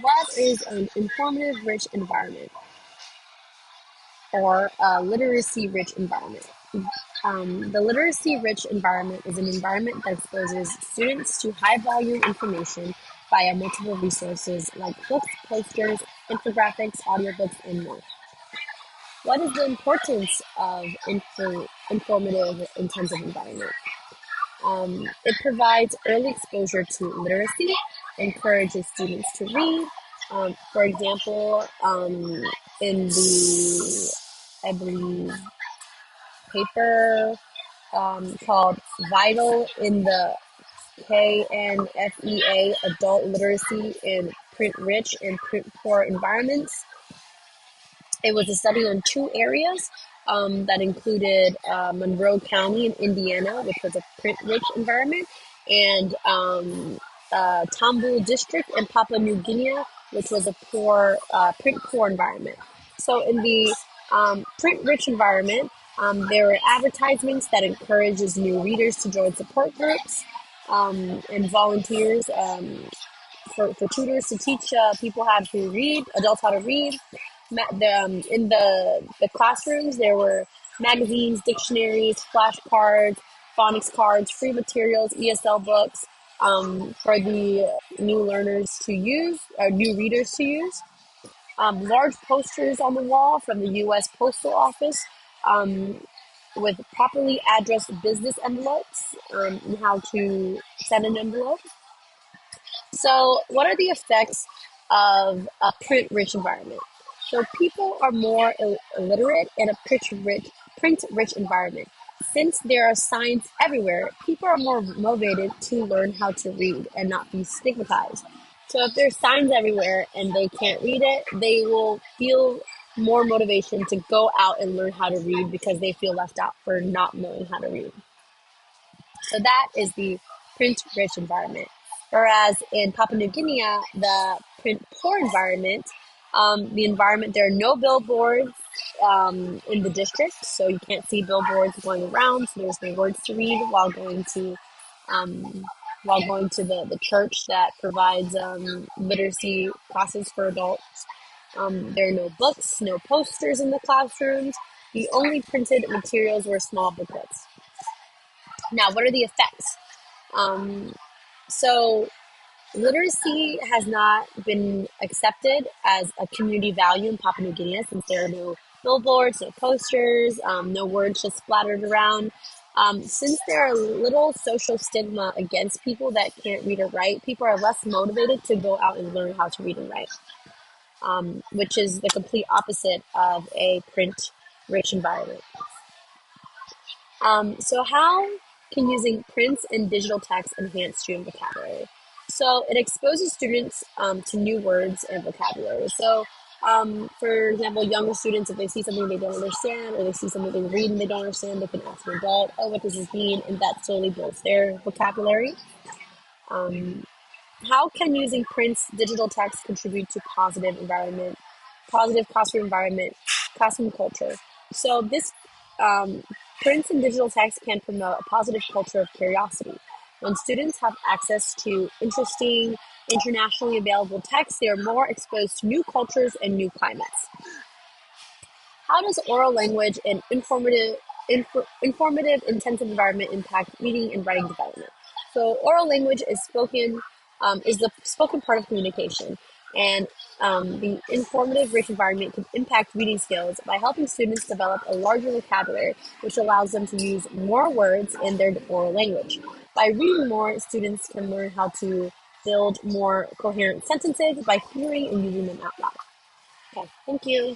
What is an informative rich environment or a literacy rich environment? The literacy rich environment is an environment that exposes students to high volume information via multiple resources like books, posters, infographics, audiobooks, and more. What is the importance of informative intensive environment? It provides early exposure to literacy, encourages students to read. For example, in the, I believe, paper called Vital in the KNFEA Adult Literacy in Print Rich and Print Poor Environments. It was a study on two areas that included Monroe County in Indiana, which was a print-rich environment, and Tambu District in Papua New Guinea, which was a print-poor environment. So in the print-rich environment, there were advertisements that encourages new readers to join support groups and volunteers for tutors to teach people how to read, adults how to read. In the classrooms, there were magazines, dictionaries, flashcards, phonics cards, free materials, ESL books for the new learners to use, or new readers to use. Large posters on the wall from the U.S. Postal Office with properly addressed business envelopes and how to send an envelope. So, what are the effects of a print-rich environment? So, people are more illiterate in a print-rich environment. Since there are signs everywhere, people are more motivated to learn how to read and not be stigmatized. So, if there's signs everywhere and they can't read it, they will feel more motivation to go out and learn how to read because they feel left out for not knowing how to read. So that is the print-rich environment. Whereas in Papua New Guinea, the print-poor environment, the environment, there are no billboards in the district, so you can't see billboards going around. So there's no words to read um, while going to the church that provides literacy classes for adults. There are no books, no posters in the classrooms. The only printed materials were small booklets. Now, what are the effects? Um, so, literacy has not been accepted as a community value in Papua New Guinea since there are no billboards, no posters, no words just splattered around. Since there are little social stigma against people that can't read or write, people are less motivated to go out and learn how to read and write, which is the complete opposite of a print-rich environment. So how can using prints and digital text enhance student vocabulary? So it exposes students to new words and vocabulary. So for example, younger students, if they see something they don't understand or they see something they read and they don't understand, they can ask an adult, oh, what does this mean? And that slowly builds their vocabulary. Um, how can using prints, digital text contribute to positive classroom environment, classroom culture? So this um, prints and digital text can promote a positive culture of curiosity. When students have access to interesting, internationally available texts, they are more exposed to new cultures and new climates. How does oral language and informative, intensive environment impact reading and writing development? So, oral language is the spoken part of communication, and the informative, rich environment can impact reading skills by helping students develop a larger vocabulary, which allows them to use more words in their oral language. By reading more, students can learn how to build more coherent sentences by hearing and using them out loud. Okay, thank you.